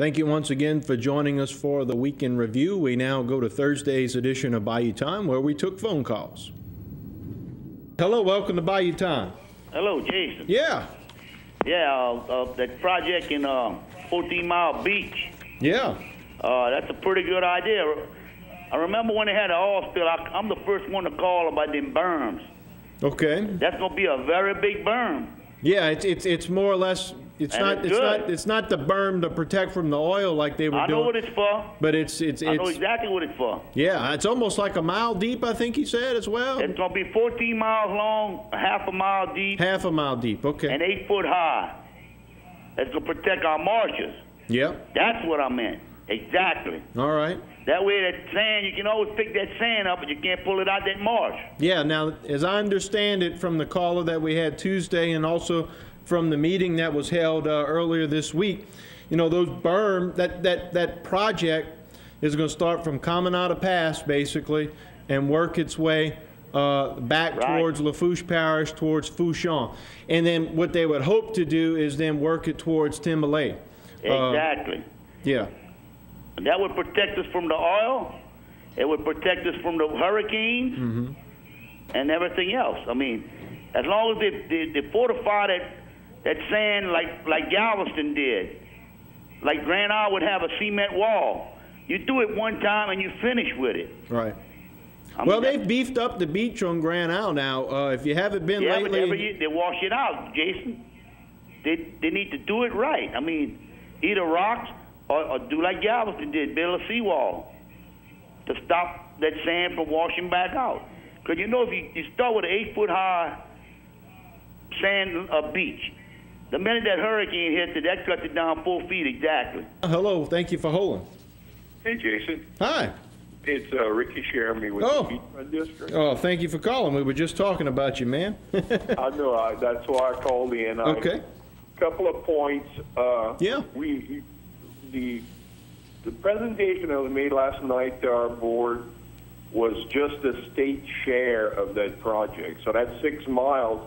Thank you once again for joining us for the Weekend Review. We now go to Thursday's edition of Bayou Time, where we took phone calls. Hello, welcome to Bayou Time. Hello, Jason. Yeah. Yeah, that project in 14 Mile Beach. Yeah. That's a pretty good idea. I remember when they had an oil spill, I'm the first one to call about them berms. Okay. That's going to be a very big berm. Yeah, it's more or less. It's not the berm to protect from the oil like they were doing. I know what it's for. But it's I know exactly what it's for. Yeah, it's almost like a mile deep, I think he said as well. It's going to be 14 miles long, half a mile deep. Half a mile deep, okay. And 8 foot high. That's going to protect our marshes. Yep. That's what I meant. Exactly. All right. That way that sand, you can always pick that sand up, but you can't pull it out that marsh. Yeah, now, as I understand it from the caller that we had Tuesday and also from the meeting that was held earlier this week, you know, those berm, that project is going to start from Caminada Pass, basically, and work its way back towards Lafourche Parish, towards Fouchon. And then what they would hope to do is then work it towards Timbalay. Exactly. Yeah. That would protect us from the oil. It would protect us from the hurricanes and everything else. I mean, as long as they fortify that sand like Galveston did, like Grand Isle would have a cement wall. You do it one time and you finish with it. Right. I mean, well, they've beefed up the beach on Grand Isle now. If you haven't been lately, but every year they wash it out, Jason. They need to do it right. I mean, either rocks or do like Galveston did, build a seawall to stop that sand from washing back out. Because you know, if you start with an 8 foot high sand beach, the minute that hurricane hits it, that cuts it down 4 feet exactly. Hello, thank you for holding. Hey, Jason. Hi. It's Ricky Sherman with the Beachfront District. Oh, thank you for calling. We were just talking about you, man. I know. That's why I called in. Okay. Couple of points. Yeah. The presentation that was made last night to our board was just the state share of that project. So that 6 miles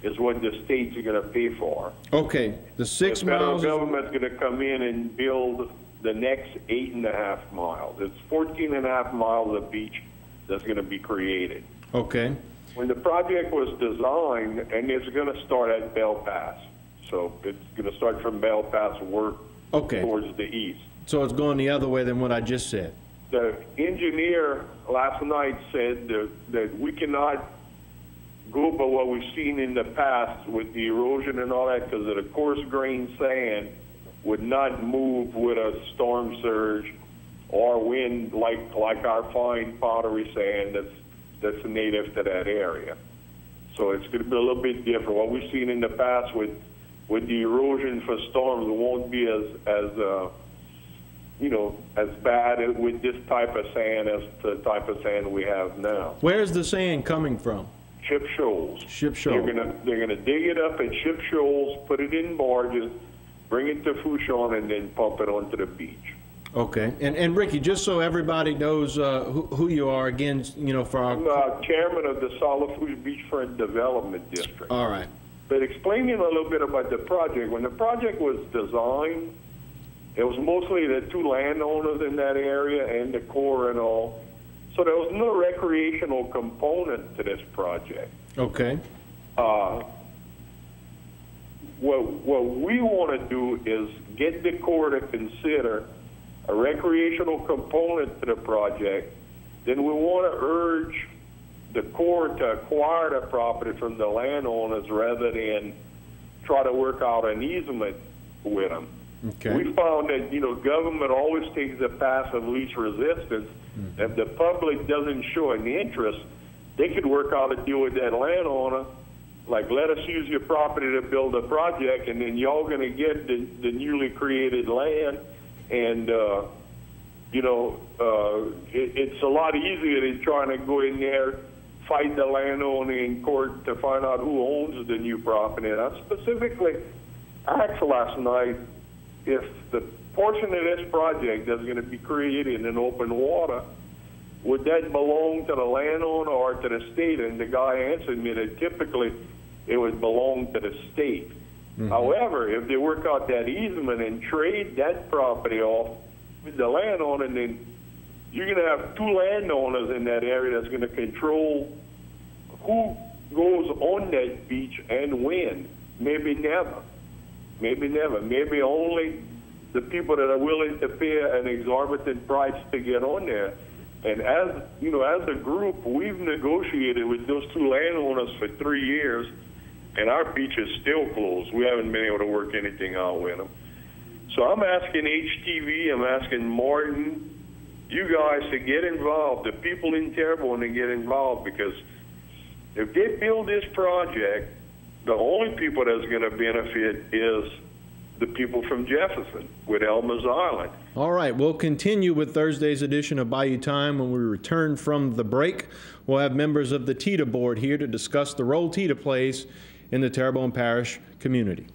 is what the states are going to pay for. Okay, the 6 miles. The federal government's going to come in and build the next 8.5 miles. It's 14.5 miles of beach that's going to be created. Okay. When the project was designed, and it's going to start at Bell Pass. So it's going to start from Bell Pass and work towards the east. So it's going the other way than what I just said. The engineer last night said that we cannot go by what we've seen in the past with the erosion and all that, because of the coarse grain sand would not move with a storm surge or wind like our fine powdery sand that's native to that area. So it's going to be a little bit different. What we've seen in the past with the erosion for storms, it won't be as bad with this type of sand as the type of sand we have now. Where's the sand coming from? Ship shoals. Ship shoals. They're gonna dig it up at ship shoals, put it in barges, bring it to Fouchon, and then pump it onto the beach. Okay. And Ricky, just so everybody knows who you are again, you know, for our... I'm chairman of the Lafourche Beachfront Development District. All right. But explaining a little bit about the project, when the project was designed, it was mostly the 2 landowners in that area and the Corps and all. So there was no recreational component to this project. Okay. What we want to do is get the Corps to consider a recreational component to the project. Then we want to urge the Corps to acquire the property from the landowners rather than try to work out an easement with them. Okay. We found that, government always takes the path of least resistance. If the public doesn't show an interest, they could work out a deal with that landowner, like, let us use your property to build a project, and then y'all going to get the newly created land. And, it's a lot easier than trying to go in there, fight the landowner in court to find out who owns the new property. And I specifically asked last night, if the portion of this project that's going to be created in open water, would that belong to the landowner or to the state? And the guy answered me that typically it would belong to the state. However, if they work out that easement and trade that property off with the landowner, then you're going to have two landowners in that area that's going to control who goes on that beach and when. Maybe never. Maybe never. Maybe only the people that are willing to pay an exorbitant price to get on there. And as you know, as a group, we've negotiated with those two landowners for 3 years, and our beach is still closed. We haven't been able to work anything out with them. So I'm asking HTV, I'm asking Morton, you guys to get involved, the people in Terrebonne to get involved, because if they build this project, the only people that's going to benefit is the people from Jefferson with Elmer's Island. All right, we'll continue with Thursday's edition of Bayou Time. When we return from the break, we'll have members of the TITA board here to discuss the role TITA plays in the Terrebonne Parish community.